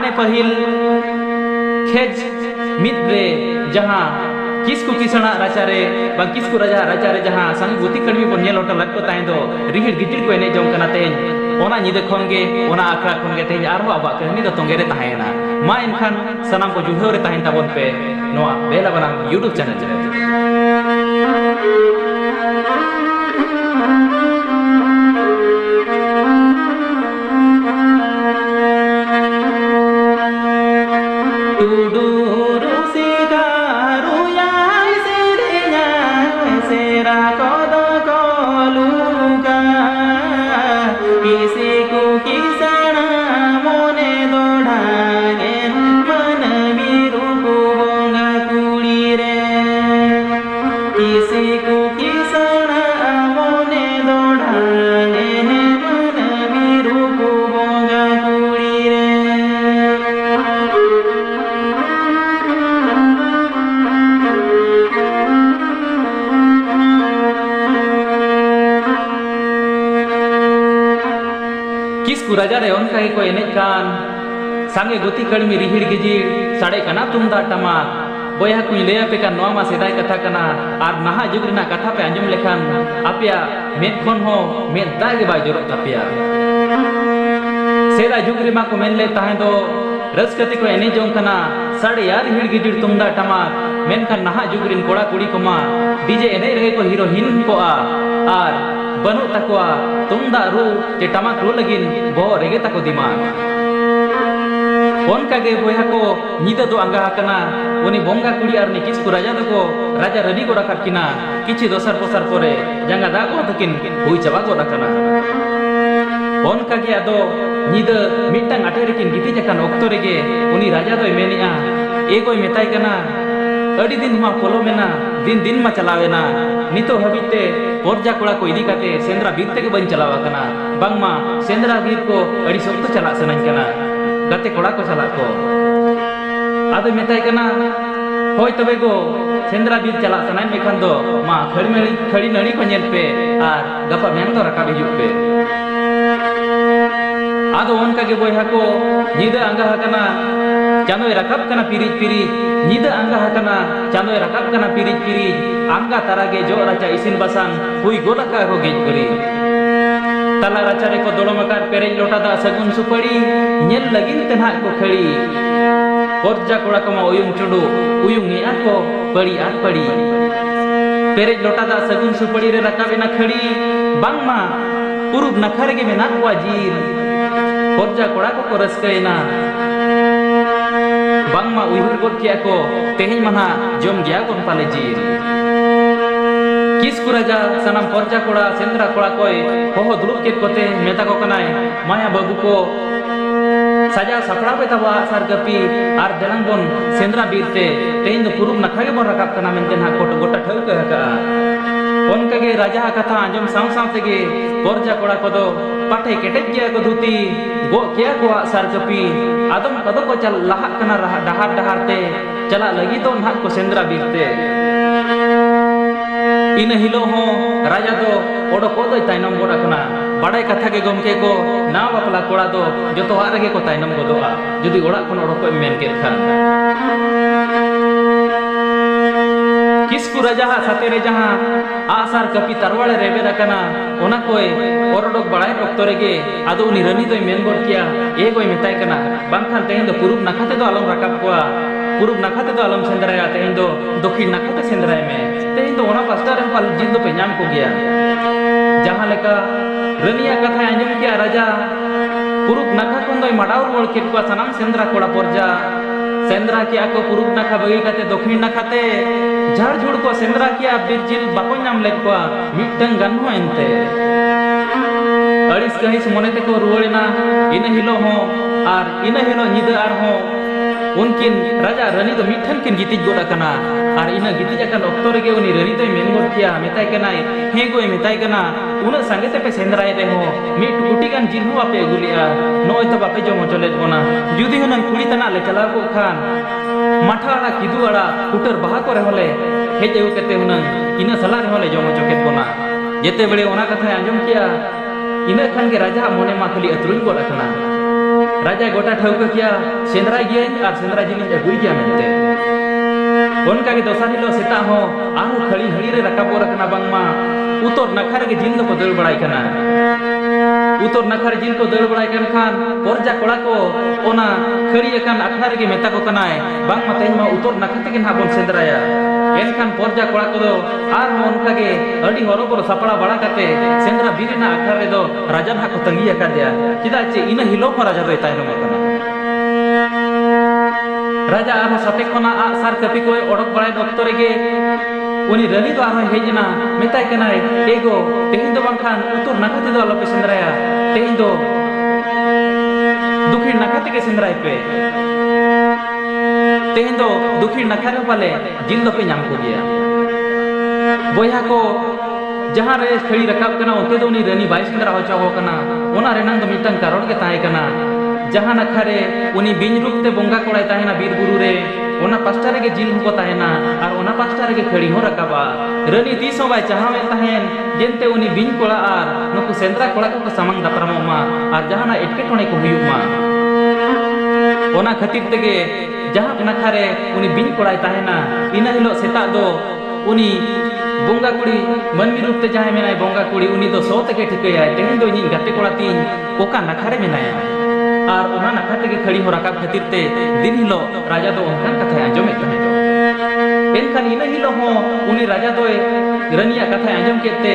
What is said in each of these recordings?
हाने पहिल खेज मित्रे जहाँ किसको किसना राचारे बा किसको राजा राचारे जहाँ संग गुती कड़मी बन नेल होटल लटको ताई दो रिहिड़ गिटिड़ को एने जम कना तेन ओना निदे खनगे ओना आखड़ा खनगे तेन आरो आबा कहनी दो तोंगे रे ताहेना मा इनखान सनाम को जुहे रे ताहेन ताबन पे नोआ बेला बनाम यूट्यूब चैनल चले राजा रे उनका ही कोई एनेज कान सांगे गुती कड़मी रिहिड़ गिजिड़ साड़े कना तुमदा टमाक बोया कुछ ले पे का नोमा सेदाय कथा कना आर नहा जुग रेना कथा पे अंजुम लेखान आपिया मेद खन हो मेद दागे बाय जरूरत आपिया सेदा जुग रे मा को मेन ले ताहे दो रसकती को एनेज जों कना साड़े यार रिहिड़ गिजिड़ तुमदा टमाक मेनखान नहा जुग रेन कोड़ा कुड़ी को मा डीजे एने रहे को हीरोइन को आर बनु तकवा तुमदा रू जे टमाक रू लगिन बो रेगे तको दिमाग उनका गे बोया को नीदा दो अंगा कना उनी बोंगा कुड़ी आर निकिस को राजा दको राजा रडी को रखा किना किछि दोसर पोसर परे जंगा दागो तकिन हुई चबा को रखना उनका गे आदो नीदा मिटंग अटे रेकिन गिति जकान ओक्तो रेगे उनी राजा दोय मेनिया एगोय मेताय कना अड़ी दिन मा पोलो मेना दिन दिन मा चलावेना नितो हबिते पोरजा कोड़ा को इदी काते सेंद्रा बीर ते बन चलावा कना बांगमा सेंद्रा बीर को अड़ी सोक्तो चला सनाñ कना गाते कोड़ा को चला को आदो मेताय कना होय तबे गो सेंद्रा बीर चला सनाñ मेखान दो मा खड़ी नड़ी को नेल पे आर गपा मेन दो रका बिजु पे आदो उनका के बोया को निदा अंगा हकना चांदोय रकाब कना पिरिज पिरिज निदा अंगा हकना चांदोय रकाब कना पिरिज पिरिज अंगा तारागे जो राचा इसिन बसांग हुई गोलका हो गेज करी तला राचा रे को दोड़ोमकार पेरेज लोटा दा सगुन सुपड़ी नेल लगिन तेना को खड़ी पोरजा कोड़ा को मा उयुंग चुडू उयुंग ए को पड़ी आर पड़ी पेरेज लोटा दा सगुन सुपड़ी रे रकाबेना खड़ी बांगमा पुरुब नखर गे मेना को जीर पोरजा कोड़ा को रसकैना बांगमा उइहुर गोद किया को तेहिं मना जम गया कोन पाले जीर किसकु राजा सनाम पोरजा कोड़ा सेंद्रा कोड़ा कोय होहो दुड़ुब केत कोते मेता को कनाय माया बाबू को सजा सपड़ा पे तबा सार गपी आर देलांग बोन सेंद्रा बीरते तेहिं दो पुरुब नखागे बोन रकाब कना मेनते ना कोट गोटा ठौक हका उनका गे राजा कथा आंजम साव साव तेगे पोरजा कोड़ा को दो पाटे केटेज गया को धुती गो किया को सार गपी आदम कदो को चल लहा कना डहार डहार ते चला लगी तो ना को सेंद्रा बीरते इन हिलो हो राजा दो ओडो को दो ताइनम गोड़ा कना बड़ाई कथा के गमके को ना बापला कोड़ा दो जो तो आ रगे को ताइनम गोदोआ जुदी ओड़ा कोन ओडो को मेन के खान किसकु राजा सातेरे जहाँ आसार कपी तरवाड़े रेबे रकना ओना कोय ओरडोक बड़ाई ओक्तो रेगे आदो उनी रनी दोय मेन गोड़ किया ए गोय मेताय कना बांखान तेहिं दो पुरुब नखाते दो आलम रकाब कोआ पुरुब नखाते दो आलम सेंद्राया तेहिं दो दक्षिण नखाते सेंद्राय में तेहिं दो ओना पास्टा रे पाल जिन दो पे नाम को गया जहाँ लेका रनिया कथा आंजम किया राजा पुरुब नखा कोन दोय मडाउर गोड़ केत को सनाम सेंद्रा कोड़ा पोरजा सेंद्रा किया को पुरुब नखा बगी काते दक्षिण नखाते झाड़ झुड़ को सेंद्रा किया बिरजिल बाको नाम लेक को मिटंग गन हो एनते अड़िस कहिस मोने ते को रुवड़ेना इन हिलो हो आर इन हिलो निदा आर हो उनकिन राजा रनी तो मिठन किन गितिज गोड़ा कना आर इन गितिज अकन ओक्तो रेगे उनी रनी तो मेन गोड़ किया मेताय कना हे गोय मेताय कना उन संगे ते पे सेंद्राय रे हो मिट कुटी गान जिन हो आपे गुलिया नोय तो बापे जमो चले कोना जुदी हनन कुड़ी तना ले चला को खान माठाड़ा किदुआड़ा कुटर बहा को रे होले हेज एउ केते हुनन इन सला रे होले जमो चकेत कोना जेते बेले ओना कथा आंजम किया इन खान के राजा मोने मा खाली अतरुन गोड़ा कना राजा गोटा ठौका किया सेंद्रा गिया और सेंद्रा जिलिंग अगुई गया मेनते उनका के दोसार हिलो सेता हो आरो खड़ी हड़ी रे रकाबो रखना बांगमा उतर नखा रे जिल को दड़ बड़ाई कना उतर नखा रे जिल को दड़ बड़ाई कन खान परजा कोड़ा को ओना खड़ी अकन अखना रे मेता को कनाय बांगमा तेमा उतर नखा ते ना बोन सेंद्राया एनखान परजा कोड़ा को आर उनका के अड़ी हरोबर सपड़ा बड़ा कते सेंद्रा बीरेना अखा रे दो राजा ना को तंगी अकादिया चिदा चे इन हिलो को राजा दो तायनो मकना राजा आरो सते खना आ सार कपि को ओडक बड़ाय डॉक्टर के उनी रनी तो आरो हेजना मेताय कनाय एगो तेहिं दो बांखान उतर नखा दो अलपे सेंद्राया तेहिं दो दुखिन नखा के सेंद्राय पे तेहिं दो दुखिन नखा रे पाले जिल दो पे नाम को गया बोया को जहां रे खड़ी रकाब कना ओते दो उनी रनी बाई सेंद्रा होचा हो कना ओना रेनांग दो मिटन कारण के ताय कना जहां नखा रे उनी बिन रूप ते बोंगा कोड़ाय ताहेना बीर बुरु रे ओना पास्टा रे के जिल हो ताहेना और ओना पास्टा रे के खड़ी हो रकाबा रनी तीसो बाय चाहावे ताहेन जेनते उनी बिन कोड़ा और नुकु सेंद्रा कोड़ा को सामंग दापराममा और जहां ना एटके टोने को हुयुमा ओना खातिर तेगे जहां नखा रे उनी बिन कोड़ाय ताहेना इना हिलो सेता दो उनी बोंगा कुड़ी मनमी रूप ते जहां मेनाय बोंगा कुड़ी उनी दो सो तके ठिकया तेहिं दो इनी गाते कोड़ा तीन ओका नखा रे मेनाया और ओना नखा ते खड़ी हो रकाब खातिर ते दिन हिलो राजा दो उनकान कथा आंजमे तहे दो एनखान इन हिलो हो उनी राजा दो रनिया कथा आंजम केते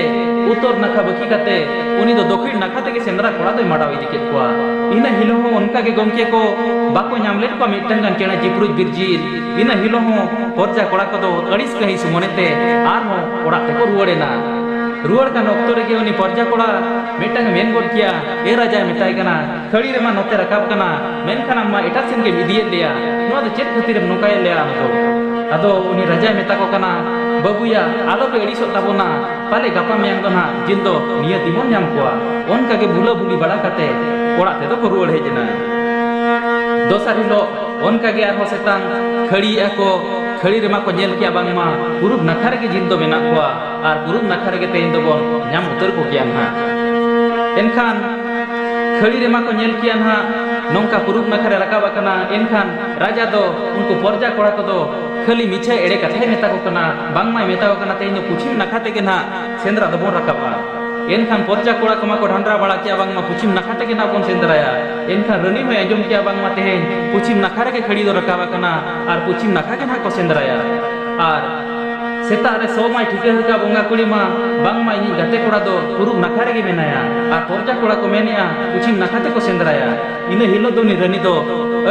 उतर नखा बकी कते उनी दो दक्षिण नखा ते सेंद्रा कोड़ा दो माडाव इदि केत कोआ इन हिलो हो उनका के गमके को बाको नामलेट को मिटन गन केना जिप्रुज बिरजीर इन हिलो हो परजा कोड़ा को दो अड़िस कहि सुमनेते आर हो कोड़ा ते को रुवड़ेना रुवड़ का नक्तो रे के उनी परजा कोड़ा मिटन मेन गोड किया ए राजा मिटाई कना खड़ी रे मा नते रकाब कना मेनखान अम्मा एटा सेन के विदिये लिया नो दो चेत खातिर नोकाय लिया तो अदो उनी राजा मेता को कना बाबूया आलो पे अड़िसो ताबोना पाले गापा मेंग दो ना जिन दो निया दिमन नाम कोआ उनका के भूला भूली बड़ा कते कोड़ा ते तो रुवड़ हेजना दोसार हिलो उनका के आरो सेतान खड़ी ako खड़ी रेमा को नेल किया बांगमा पुरुब नखा रे के जिन दो मेना कोआ और पुरुब नखा रे के तेन दो बोन नाम उतर को किया ना एनखान खड़ी रेमा को नेल किया ना नोंका पुरुब नखा रे रकाबा कना एनखान राजा दो उनको परजा कोड़ा को दो खाली मिछे एड़े कथाय मेता को कना बांगमा मेता को कना तेन दो पुछिम नखा ते के ना सेंद्रा दो बोन रकाबा एनखान परजा कोड़ा को मा को ढंडरा बड़ा किया बांगमा पुछिम नखा ते के ना बोन सेंद्राया एनखान रनी हो आंजम किया बांगमा तेहेन पुछिम नखा रे के खड़ी दो रकाबा कना और पुछिम नखा के ना को सेंद्राया और सेता रे सो माय ठीके हका बोंगा कुड़ी मा बांगमा इन गते कोड़ा दो पुरुब नखा रे के मेनाया और परजा कोड़ा को मेनिया पुछिम नखा ते को सेंद्राया इन हिलो दो नि रनी दो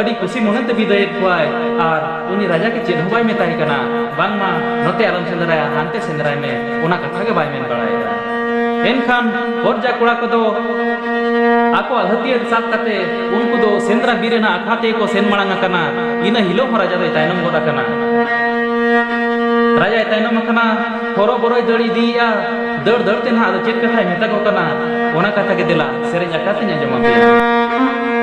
अड़ी खुशी मोनते बिदाय खुआय और उनी राजा के चेन होबाय मेताय कना बांगमा नते आलम सेंद्राया हानते सेंद्राय में ओना कथा के बाय मेन बड़ाया एनखान परजा कोड़ा को दो आको हथियार साथ कते उनको दो सेंद्रा बीरेना अखाते को सेन मांगा कना इन हिलो हो राजा दो तायनम गोदा कना राजा तायनम कना थोरो बरोय दड़ी दिया दड़ दड़ते ना चेत कथा मेता को कना ओना कथा के दिला सेरेन अकाते जमा पे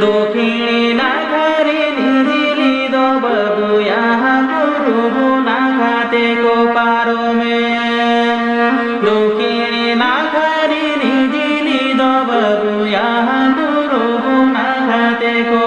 दक्षिणी नागरी निजिली दो बबुया गुरु ᱛᱮᱠᱚ